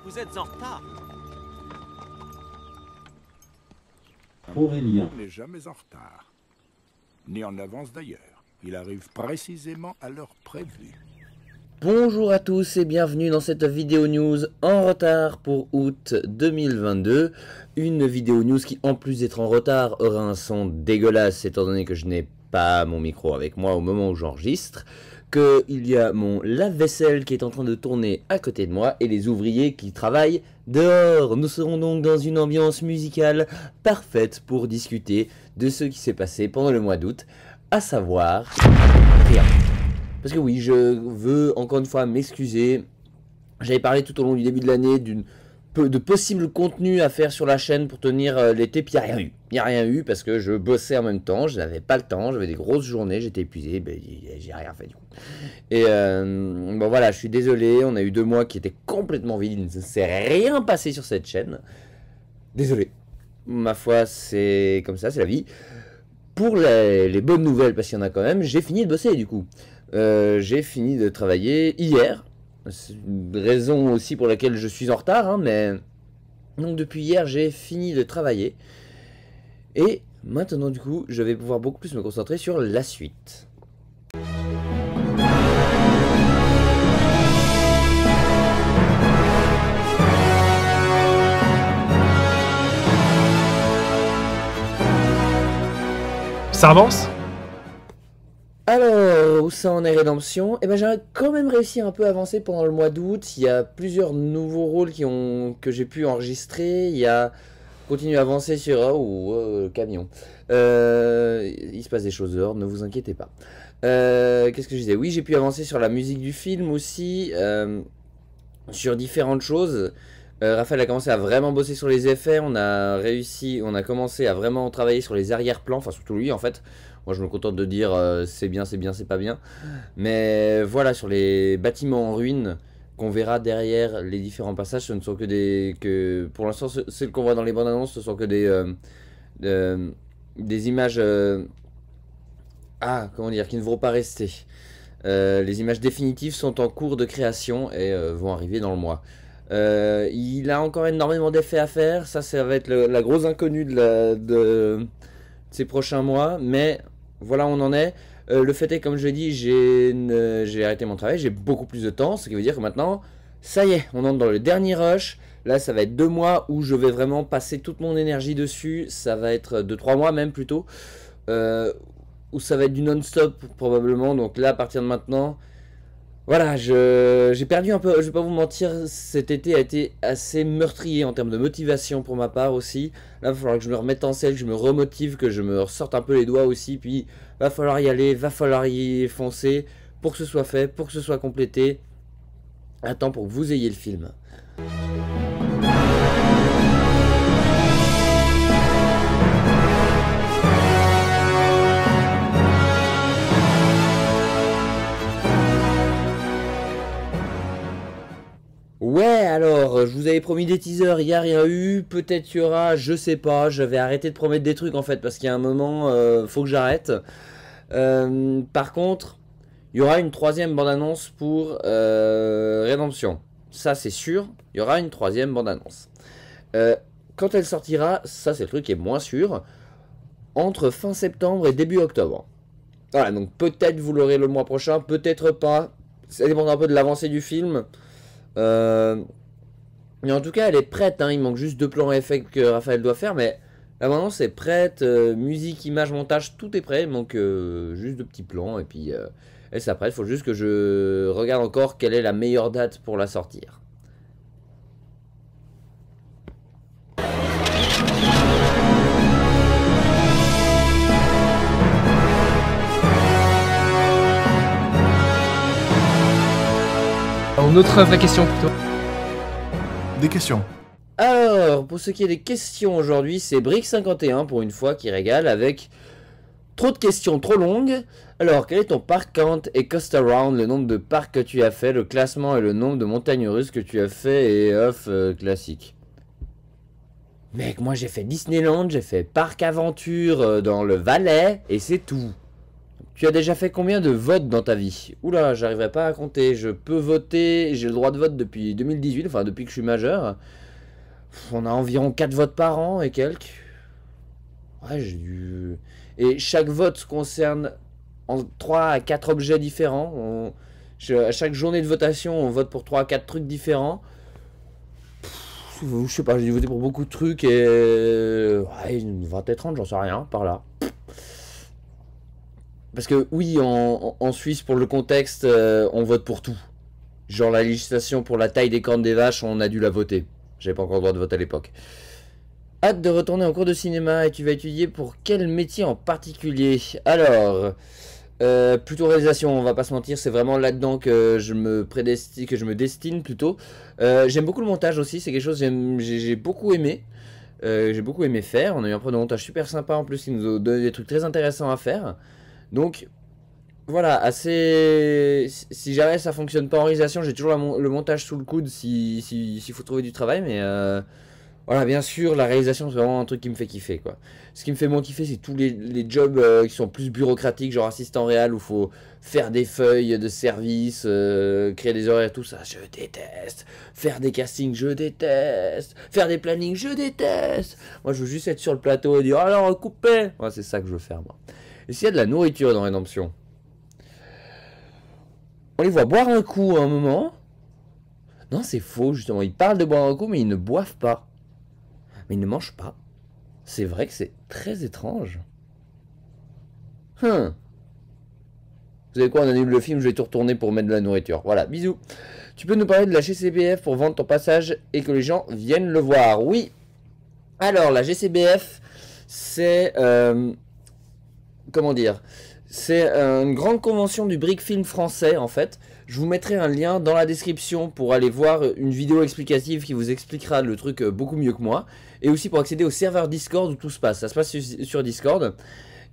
Vous êtes en retard. Aurélien. On n'est jamais en retard. Ni en avance d'ailleurs. Il arrive précisément à l'heure prévue. Bonjour à tous et bienvenue dans cette vidéo news en retard pour août 2022. Une vidéo news qui, en plus d'être en retard, aura un son dégueulasse étant donné que je n'ai pas mon micro avec moi au moment où j'enregistre. Qu'il y a mon lave-vaisselle qui est en train de tourner à côté de moi et les ouvriers qui travaillent dehors. Nous serons donc dans une ambiance musicale parfaite pour discuter de ce qui s'est passé pendant le mois d'août, à savoir rien. Parce que oui, je veux encore une fois m'excuser. J'avais parlé tout au long du début de l'année de possibles contenus à faire sur la chaîne pour tenir l'été, puis il n'y a rien eu. Il n'y a rien eu parce que je bossais en même temps, je n'avais pas le temps, j'avais des grosses journées, j'étais épuisé, ben, j'ai rien fait du coup. Et bon voilà, je suis désolé, on a eu 2 mois qui étaient complètement vides, il ne s'est rien passé sur cette chaîne. Désolé, ma foi c'est comme ça, c'est la vie. Pour les bonnes nouvelles, parce qu'il y en a quand même, j'ai fini de bosser du coup. J'ai fini de travailler hier. C'est une raison aussi pour laquelle je suis en retard, hein, mais donc depuis hier j'ai fini de travailler. Et maintenant du coup je vais pouvoir beaucoup plus me concentrer sur la suite. Ça avance? Alors, où ça en est Rédemption? Eh ben j'ai quand même réussi un peu à avancer pendant le mois d'août. Il y a plusieurs nouveaux rôles que j'ai pu enregistrer. Il y a continué à avancer sur camion. Il se passe des choses dehors, ne vous inquiétez pas. Qu'est-ce que je disais? Oui, j'ai pu avancer sur la musique du film aussi, sur différentes choses. Raphaël a commencé à vraiment bosser sur les effets. On a commencé à vraiment travailler sur les arrière-plans, enfin surtout lui en fait. Moi je me contente de dire c'est bien, c'est pas bien. Mais voilà, sur les bâtiments en ruine qu'on verra derrière les différents passages, ce ne sont pour l'instant celles qu'on voit dans les bandes annonces, ce sont que des images comment dire, qui ne vont pas rester. Les images définitives sont en cours de création et vont arriver dans le mois. Il a encore énormément d'effets à faire, ça va être la grosse inconnue de ces prochains mois, mais voilà où on en est. Le fait est, comme je l'ai dit, j'ai arrêté mon travail, j'ai beaucoup plus de temps, ce qui veut dire que maintenant, ça y est, on entre dans le dernier rush. Là ça va être 2 mois où je vais vraiment passer toute mon énergie dessus, ça va être 2-3 mois même plutôt, où ça va être du non-stop probablement, donc là à partir de maintenant... Voilà, j'ai perdu un peu, je vais pas vous mentir, cet été a été assez meurtrier en termes de motivation pour ma part aussi. Là, il va falloir que je me remette en selle, que je me remotive, que je me ressorte un peu les doigts aussi, puis va falloir y aller, va falloir y foncer pour que ce soit fait, pour que ce soit complété. À temps pour que vous ayez le film. Ouais, alors, je vous avais promis des teasers, il n'y a rien eu, peut-être il y aura, je sais pas, j'avais arrêté de promettre des trucs en fait, parce qu'il y a un moment, faut que j'arrête. Par contre, il y aura une 3e bande-annonce pour Rédemption, ça c'est sûr, il y aura une 3e bande-annonce. Quand elle sortira, ça c'est le truc qui est moins sûr, entre fin septembre et début octobre. Voilà, donc peut-être vous l'aurez le mois prochain, peut-être pas, ça dépend un peu de l'avancée du film. Mais en tout cas elle est prête, hein. Il manque juste 2 plans effets que Raphaël doit faire, mais là maintenant c'est prête, musique, image, montage, tout est prêt, il manque juste 2 petits plans et puis elle s'apprête, il faut juste que je regarde encore quelle est la meilleure date pour la sortir. Une autre vraie question plutôt. Des questions. Alors, pour ce qui est des questions aujourd'hui, c'est Brick51 pour une fois qui régale avec trop de questions trop longues. Alors, quel est ton park count et cost around, le nombre de parcs que tu as fait, le classement et le nombre de montagnes russes que tu as fait et off classique? Mec, moi j'ai fait Disneyland, j'ai fait Parc Aventure dans le Valais et c'est tout. Tu as déjà fait combien de votes dans ta vie? Oula, j'arriverai pas à compter. Je peux voter, j'ai le droit de vote depuis 2018, enfin depuis que je suis majeur. On a environ 4 votes par an et quelques. Ouais, j'ai dû... Et chaque vote concerne 3 à 4 objets différents. À chaque journée de votation, on vote pour 3 à 4 trucs différents. Je sais pas, j'ai dû voter pour beaucoup de trucs et... Ouais, 20 et 30, j'en sais rien, par là. Parce que oui, en Suisse, pour le contexte, on vote pour tout. Genre la législation pour la taille des cornes des vaches, on a dû la voter. J'avais pas encore le droit de vote à l'époque. Hâte de retourner en cours de cinéma et tu vas étudier pour quel métier en particulier? Alors, plutôt réalisation, on va pas se mentir, c'est vraiment là-dedans que je me destine plutôt. J'aime beaucoup le montage aussi, c'est quelque chose que j'ai beaucoup aimé. J'ai beaucoup aimé faire. On a eu un prof de montage super sympa en plus, il nous a donné des trucs très intéressants à faire. Donc voilà, assez. Si jamais ça fonctionne pas en réalisation, j'ai toujours le montage sous le coude s'il faut trouver du travail, mais voilà, bien sûr, la réalisation c'est vraiment un truc qui me fait kiffer quoi. Ce qui me fait moins kiffer, c'est tous les jobs qui sont plus bureaucratiques, genre assistant réel où il faut faire des feuilles de service, créer des horaires, tout ça, je déteste. Faire des castings, je déteste. Faire des plannings, je déteste. Moi, je veux juste être sur le plateau et dire alors coupez. Ouais, c'est ça que je veux faire moi. Et s'il y a de la nourriture dans Rédemption, on les voit boire un coup à un moment. Non, c'est faux, justement. Ils parlent de boire un coup, mais ils ne boivent pas. Mais ils ne mangent pas. C'est vrai que c'est très étrange. Vous savez quoi, on annule le film, je vais tout retourner pour mettre de la nourriture. Voilà, bisous. Tu peux nous parler de la GCBF pour vendre ton passage et que les gens viennent le voir? Oui. Alors, la GCBF, c'est... comment dire? C'est une grande convention du brick film français en fait. Je vous mettrai un lien dans la description pour aller voir une vidéo explicative qui vous expliquera le truc beaucoup mieux que moi. Et aussi pour accéder au serveur Discord où tout se passe. Ça se passe sur Discord.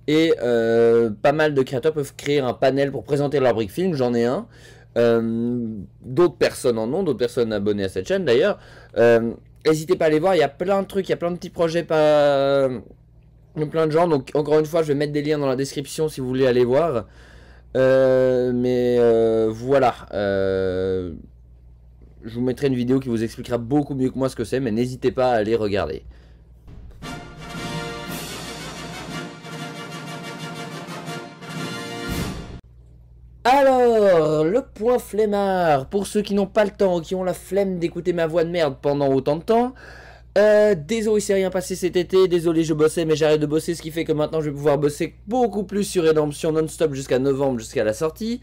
Et pas mal de créateurs peuvent créer un panel pour présenter leur brick film. J'en ai un. D'autres personnes en ont, d'autres personnes abonnées à cette chaîne d'ailleurs. N'hésitez pas à aller voir, il y a plein de trucs, il y a plein de petits projets plein de gens, donc encore une fois je vais mettre des liens dans la description si vous voulez aller voir. Voilà, je vous mettrai une vidéo qui vous expliquera beaucoup mieux que moi ce que c'est, mais n'hésitez pas à aller regarder. Alors, le point flemmard, pour ceux qui n'ont pas le temps, qui ont la flemme d'écouter ma voix de merde pendant autant de temps. Désolé, il s'est rien passé cet été, désolé je bossais mais j'arrête de bosser, ce qui fait que maintenant je vais pouvoir bosser beaucoup plus sur Rédemption non-stop jusqu'à novembre, jusqu'à la sortie.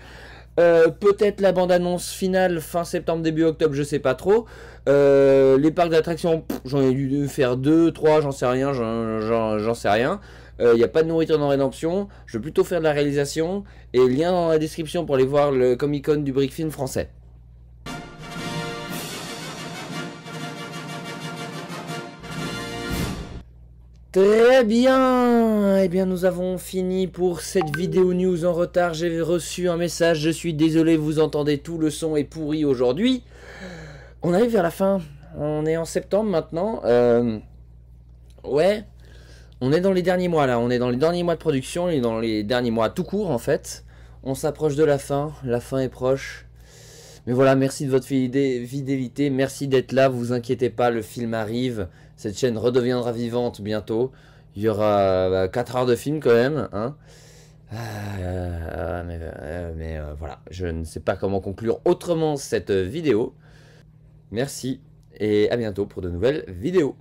Peut-être la bande-annonce finale fin septembre, début octobre, je sais pas trop. Les parcs d'attractions, j'en ai dû faire 2, 3, j'en sais rien, j'en sais rien. Il n'y a pas de nourriture dans Rédemption, je vais plutôt faire de la réalisation. Et lien dans la description pour aller voir le Comic-Con du Brick Film français. Très bien. Eh bien nous avons fini pour cette vidéo news en retard. J'ai reçu un message, je suis désolé, vous entendez tout, le son est pourri aujourd'hui. On arrive vers la fin, on est en septembre maintenant. Ouais, on est dans les derniers mois là, on est dans les derniers mois de production et dans les derniers mois tout court en fait. On s'approche de la fin est proche. Mais voilà, merci de votre fidélité, merci d'être là, vous inquiétez pas, le film arrive, cette chaîne redeviendra vivante bientôt. Il y aura 4 heures de film quand même, hein. Voilà, je ne sais pas comment conclure autrement cette vidéo. Merci et à bientôt pour de nouvelles vidéos.